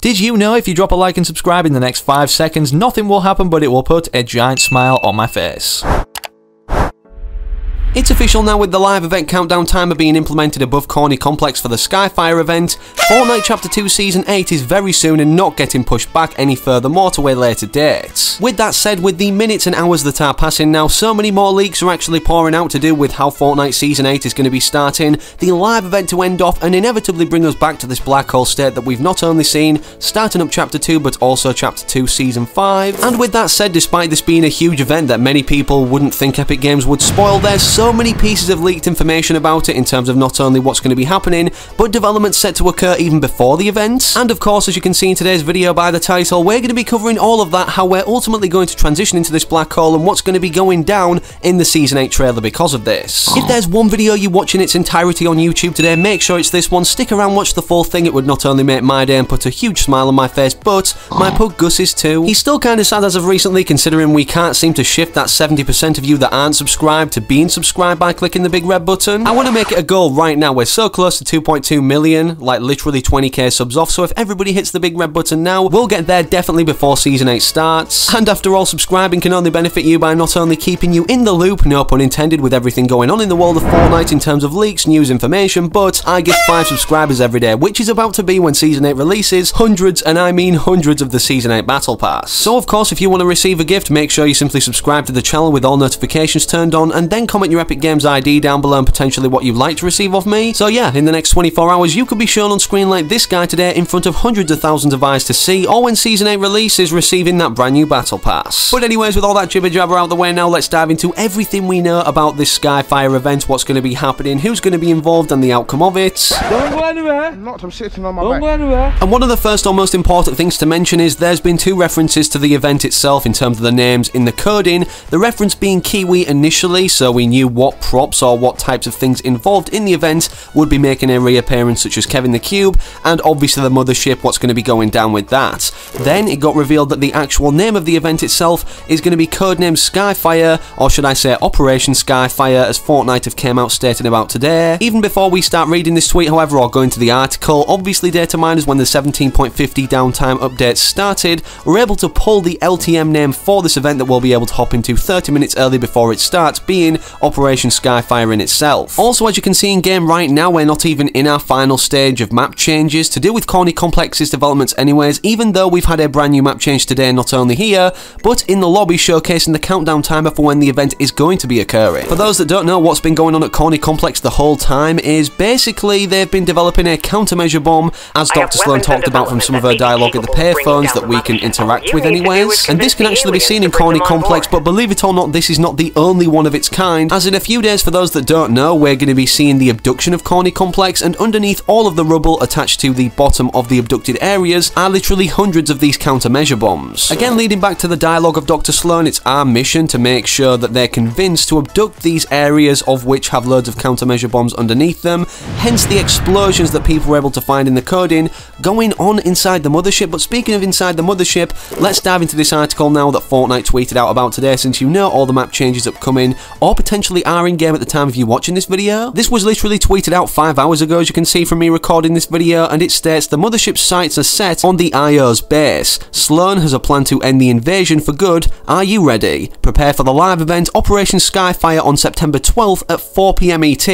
Did you know if you drop a like and subscribe in the next 5 seconds, nothing will happen but it will put a giant smile on my face? It's official now, with the live event countdown timer being implemented above Corny Complex for the Skyfire event. Fortnite Chapter 2 Season 8 is very soon and not getting pushed back any furthermore to a later date. With that said, with the minutes and hours that are passing now, so many more leaks are actually pouring out to do with how Fortnite Season 8 is going to be starting, the live event to end off and inevitably bring us back to this black hole state that we've not only seen starting up Chapter 2 but also Chapter 2 Season 5. And with that said, despite this being a huge event that many people wouldn't think Epic Games would spoil, there's so many pieces of leaked information about it in terms of not only what's going to be happening, but developments set to occur even before the event. And of course, as you can see in today's video by the title, we're going to be covering all of that, how we're ultimately going to transition into this black hole and what's going to be going down in the Season 8 trailer because of this. If there's one video you watch in its entirety on YouTube today, make sure it's this one. Stick around, watch the full thing. It would not only make my day and put a huge smile on my face, but my pug Gus's too. He's still kind of sad as of recently, considering we can't seem to shift that 70% of you that aren't subscribed to being subscribed by clicking the big red button. I want to make it a goal right now. We're so close to 2.2 million, like literally 20k subs off, so if everybody hits the big red button now, we'll get there definitely before Season 8 starts. And after all, subscribing can only benefit you by not only keeping you in the loop, no pun intended, with everything going on in the world of Fortnite in terms of leaks, news, information, but I get 5 subscribers every day, which is about to be, when Season 8 releases, hundreds, and I mean hundreds, of the Season 8 Battle Pass. So of course, if you want to receive a gift, make sure you simply subscribe to the channel with all notifications turned on, and then comment your Epic Games ID down below and potentially what you'd like to receive off me. So yeah, in the next 24 hours, you could be shown on screen like this guy today in front of hundreds of thousands of eyes to see, or when Season 8 releases, receiving that brand new Battle Pass. But anyways, with all that jibber jabber out the way now, let's dive into everything we know about this Skyfire event, what's going to be happening, who's going to be involved, and the outcome of it. Don't go anywhere. I'm not, I'm sitting on my back. Don't go anywhere. And one of the first or most important things to mention is there's been 2 references to the event itself in terms of the names in the coding, the reference being Kiwi initially, so we knew what props or what types of things involved in the event would be making a reappearance, such as Kevin the Cube, and obviously the mothership, what's going to be going down with that. Then it got revealed that the actual name of the event itself is going to be codenamed Skyfire, or should I say Operation Skyfire, as Fortnite have came out stating about today. Even before we start reading this tweet, however, or going to the article, obviously data miners, when the 17.50 downtime updates started, were able to pull the LTM name for this event that we'll be able to hop into 30 minutes early before it starts, being Operation Skyfire in itself. Also, as you can see in game right now, we're not even in our final stage of map changes to do with Corny Complex's developments anyways, even though we've had a brand new map change today, not only here, but in the lobby, showcasing the countdown timer for when the event is going to be occurring. For those that don't know, what's been going on at Corny Complex the whole time is basically they've been developing a countermeasure bomb, as Dr. Sloan talked about from some of her dialogue at the payphones that we can interact with anyways, and this can actually be seen in Corny Complex, but believe it or not, this is not the only one of its kind, as in a few days, for those that don't know, we're going to be seeing the abduction of Corny Complex, and underneath all of the rubble attached to the bottom of the abducted areas are literally hundreds of these countermeasure bombs. Again, leading back to the dialogue of Dr. Sloan, it's our mission to make sure that they're convinced to abduct these areas of which have loads of countermeasure bombs underneath them, hence the explosions that people were able to find in the coding going on inside the mothership. But speaking of inside the mothership, let's dive into this article now that Fortnite tweeted out about today, since you know all the map changes upcoming, or potentially are in game at the time of you watching this video. This was literally tweeted out 5 hours ago, as you can see from me recording this video, and it states the mothership's sights are set on the IO's base. Sloan has a plan to end the invasion for good. Are you ready? Prepare for the live event Operation Skyfire on September 12th at 4 PM ET.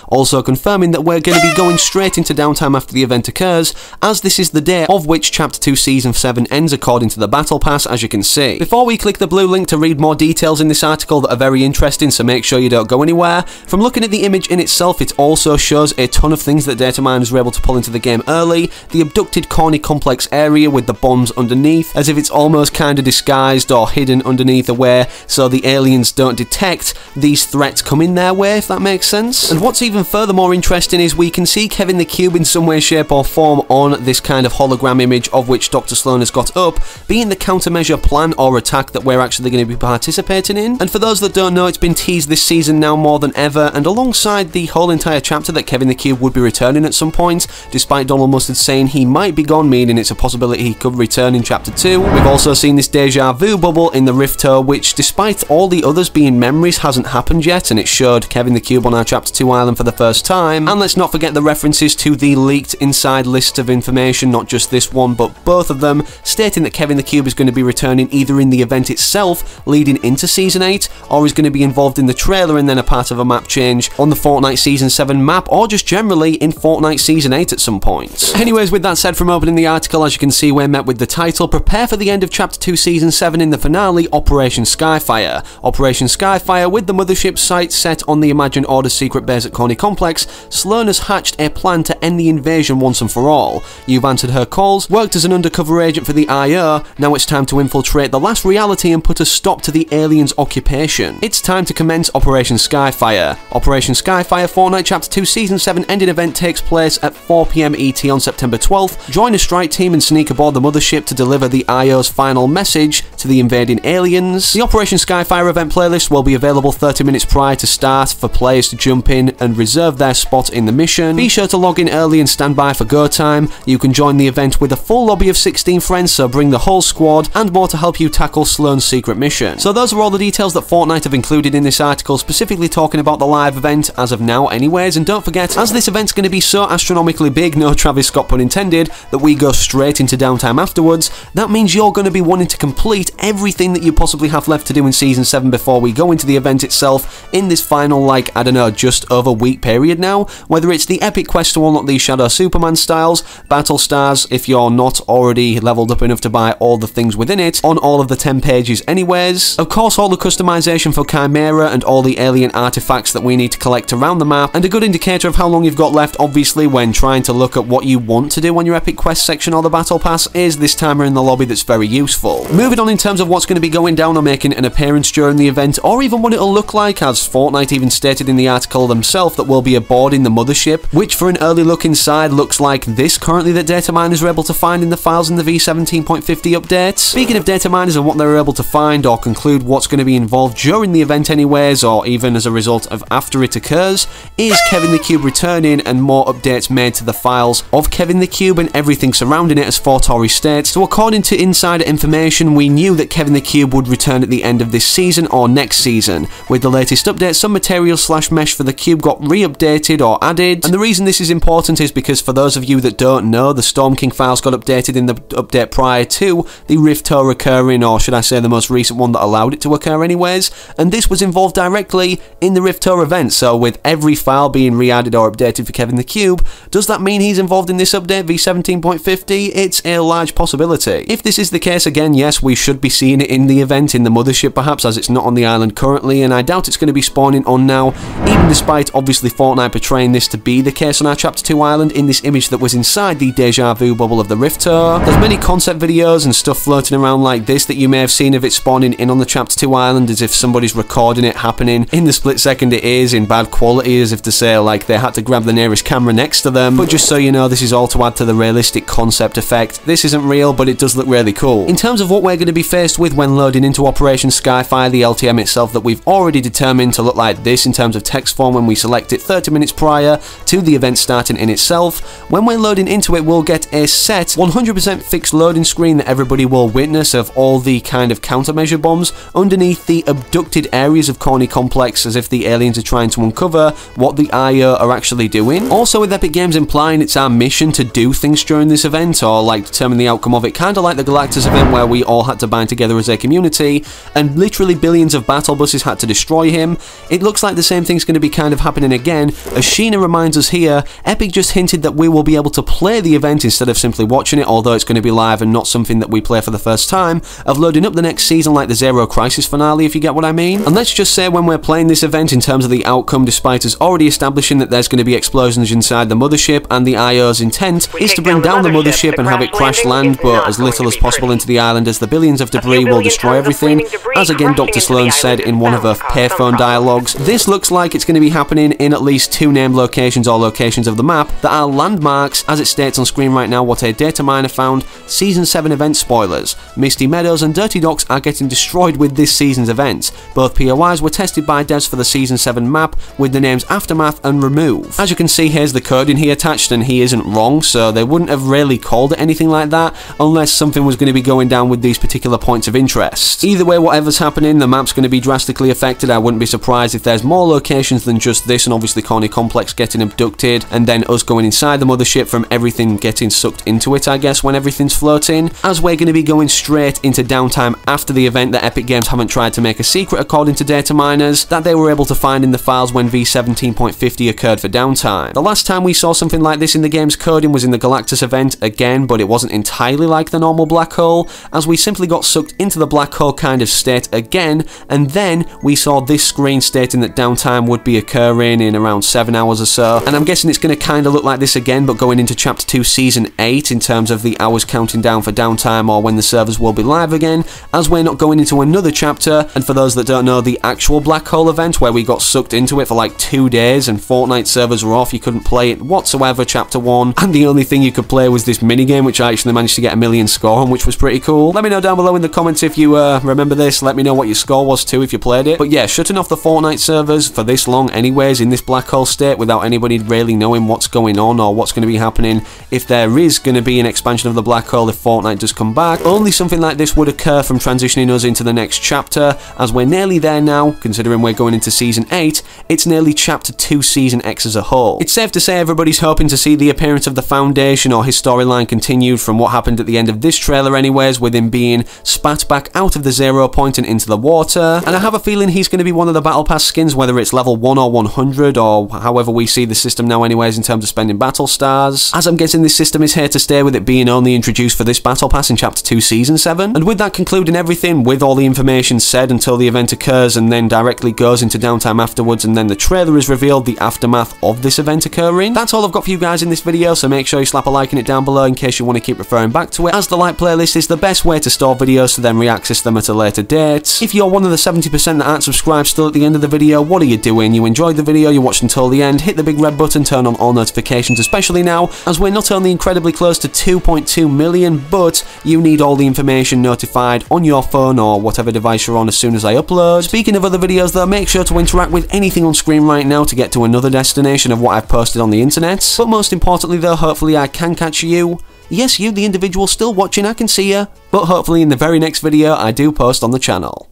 Also confirming that we're going to be going straight into downtime after the event occurs, as this is the day of which Chapter 2 Season 7 ends according to the Battle Pass, as you can see. Before we click the blue link to read more details in this article that are very interesting, so make sure you don't go anywhere. From looking at the image in itself, it also shows a ton of things that data miners were able to pull into the game early. The abducted Corny Complex area with the bombs underneath, as if it's almost kind of disguised or hidden underneath a way so the aliens don't detect these threats coming their way, if that makes sense. And what's even furthermore interesting is we can see Kevin the Cube in some way, shape or form on this kind of hologram image of which Dr. Sloan has got up, being the countermeasure plan or attack that we're actually going to be participating in. And for those that don't know, it's been teased this season season now more than ever, and alongside the whole entire chapter that Kevin the Cube would be returning at some point, despite Donald Mustard saying he might be gone, meaning it's a possibility he could return in Chapter 2. We've also seen this deja vu bubble in the Rift Tour, which despite all the others being memories hasn't happened yet, and it showed Kevin the Cube on our Chapter 2 island for the first time. And let's not forget the references to the leaked inside list of information, not just this one but both of them, stating that Kevin the Cube is going to be returning either in the event itself leading into Season 8, or is going to be involved in the trailer and then a part of a map change on the Fortnite Season 7 map, or just generally in Fortnite Season 8 at some point. Anyways, with that said, from opening the article, as you can see, we're met with the title, "Prepare for the end of Chapter 2 Season 7 in the finale, Operation Skyfire." Operation Skyfire, with the mothership site set on the Imagined Order's secret base at Coney Complex, Sloan has hatched a plan to end the invasion once and for all. You've answered her calls, worked as an undercover agent for the IO, now it's time to infiltrate the last reality and put a stop to the aliens' occupation. It's time to commence Operation Skyfire. Operation Skyfire Fortnite Chapter 2 Season 7 ending event takes place at 4 PM ET on September 12th. Join a strike team and sneak aboard the mothership to deliver the IO's final message to the invading aliens. The Operation Skyfire event playlist will be available 30 minutes prior to start for players to jump in and reserve their spot in the mission. Be sure to log in early and stand by for go time. You can join the event with a full lobby of 16 friends, so bring the whole squad, and more to help you tackle Sloan's secret mission. So those are all the details that Fortnite have included in this article, specifically talking about the live event as of now anyways. And don't forget, as this event's going to be so astronomically big, no Travis Scott pun intended, that we go straight into downtime afterwards, that means you're going to be wanting to complete everything that you possibly have left to do in Season 7 before we go into the event itself in this final, like, I don't know, just over week period now. Whether it's the epic quest to unlock these Shadow Superman styles, battle stars if you're not already leveled up enough to buy all the things within it, on all of the 10 pages anyways. Of course, all the customization for Chimera and all the alien artifacts that we need to collect around the map, and a good indicator of how long you've got left, obviously, when trying to look at what you want to do on your epic quest section or the battle pass, is this timer in the lobby that's very useful. Moving on in terms of what's going to be going down or making an appearance during the event, or even what it'll look like, as Fortnite even stated in the article themselves that we'll be aboard in the mothership, which for an early look inside looks like this currently that data miners are able to find in the files in the V17.50 update. Speaking of data miners and what they're able to find or conclude what's going to be involved during the event anyways, or even as a result of after it occurs, is Kevin the Cube returning and more updates made to the files of Kevin the Cube and everything surrounding it, as Fortori states. So according to insider information, we knew that Kevin the Cube would return at the end of this season or next season. With the latest update, some material / mesh for the cube got re-updated or added, and the reason this is important is because for those of you that don't know, the Storm King files got updated in the update prior to the Rift Tour occurring, or should I say the most recent one that allowed it to occur anyways, and this was involved directly in the Rift Tour event. So with every file being re-added or updated for Kevin the Cube, does that mean he's involved in this update V17.50? It's a large possibility. If this is the case, again, yes, we should be seeing it in the event, in the mothership perhaps, as it's not on the island currently, and I doubt it's going to be spawning on now, even despite obviously Fortnite portraying this to be the case on our Chapter 2 island in this image that was inside the deja vu bubble of the Rift Tour. There's many concept videos and stuff floating around like this that you may have seen of it spawning in on the Chapter 2 island, as if somebody's recording it happening in the split second it is, in bad quality, as if to say like they had to grab the nearest camera next to them. But just so you know, this is all to add to the realistic concept effect. This isn't real, but it does look really cool. In terms of what we're going to be faced with when loading into Operation Skyfire, the LTM itself that we've already determined to look like this in terms of text form when we select it 30 minutes prior to the event starting in itself. When we're loading into it, we'll get a set 100% fixed loading screen that everybody will witness of all the kind of countermeasure bombs underneath the abducted areas of Coney Complex, as if the aliens are trying to uncover what the IO are actually doing. Also, with Epic Games implying it's our mission to do things during this event, or like determine the outcome of it, kind of like the Galactus event where we all had to bind together as a community and literally billions of battle buses had to destroy him. It looks like the same thing's going to be kind of happening again. As Sheena reminds us here, Epic just hinted that we will be able to play the event instead of simply watching it, although it's going to be live and not something that we play for the first time, of loading up the next season like the Zero Crisis finale, if you get what I mean. And let's just say when we're playing this event, in terms of the outcome, despite us already establishing that there's going to be explosions inside the mothership and the IO's intent is to bring down the mothership and have it crash land, but as little as possible into the island, as the billions of debris will destroy everything, as again Dr. Sloan said in one of her payphone dialogues. This looks like it's going to be happening in at least 2 named locations or locations of the map that are landmarks, as it states on screen right now what a data miner found. Season 7 event spoilers. Misty Meadows and Dirty Docks are getting destroyed with this season's event. Both POIs were tested by devs for the Season 7 map with the names Aftermath and Remove. As you can see, here's the coding he attached, and he isn't wrong, so they wouldn't have really called it anything like that unless something was going to be going down with these particular points of interest. Either way, whatever's happening, the map's going to be drastically affected. I wouldn't be surprised if there's more locations than just this, and obviously Corny Complex getting abducted, and then us going inside the mothership from everything getting sucked into it, I guess, when everything's floating. As we're going to be going straight into downtime after the event, that Epic Games haven't tried to make a secret, according to data miners, that they were able to find in the files when V17.50 occurred for downtime. The last time we saw something like this in the game's coding was in the Galactus event again, but it wasn't entirely like the normal black hole, as we simply got sucked into the black hole kind of state again, and then we saw this screen stating that downtime would be occurring in around 7 hours or so, and I'm guessing it's going to kind of look like this again, but going into Chapter 2 Season 8 in terms of the hours counting down for downtime or when the servers will be live again, as we're not going into another chapter. And for those that don't know, the actual black hole event where we got sucked into it for like 2 days and Fortnite servers were off, you couldn't play it whatsoever, Chapter 1, and the only thing you could play was this minigame, which I actually managed to get a 1,000,000 score on, which was pretty cool. Let me know down below in the comments if you remember this. Let me know what your score was too if you played it. But yeah, shutting off the Fortnite servers for this long anyways in this black hole state without anybody really knowing what's going on or what's going to be happening if there is going to be an expansion of the black hole if Fortnite does come back. Only something like this would occur from transitioning us into the next chapter, as we're nearly there now, considering we're going into Season 8, it's nearly Chapter 2 Season X as a whole. It's safe to say everybody's hoping to see the appearance of the Foundation or his storyline continued from what happened at the end of this trailer anyways, with him being spat back out of the 0 point and into the water, and I have a feeling he's going to be one of the Battle Pass skins, whether it's level 1 or 100 or however we see the system now anyways in terms of spending battle stars, as I'm guessing this system is here to stay, with it being only introduced for this Battle Pass in Chapter 2 Season 7. And with that concluding everything, with all the information said until the event occurs and then directly goes into downtime afterwards, and then the trailer is revealed, the aftermath of this event occurring, that's all I've got for you guys in this video, so make sure you slap a like in it down below in case you want to keep referring back to it, as the like playlist is the best way to store videos to then re-access them at a later date. If you're one of the 70% that aren't subscribed still at the end of the video, what are you doing? You enjoyed the video, you watched until the end, hit the big red button, turn on all notifications, especially now, as we're not only incredibly close to 2.2 million, but you need all the information notified on your phone or whatever device you're on as soon as I upload. Speaking of other videos though, make sure to interact with anything on screen right now to get to another destination of what I've posted on the internet. But most importantly though, hopefully I can catch you. Yes, you, the individual still watching, I can see you. But hopefully in the very next video I do post on the channel.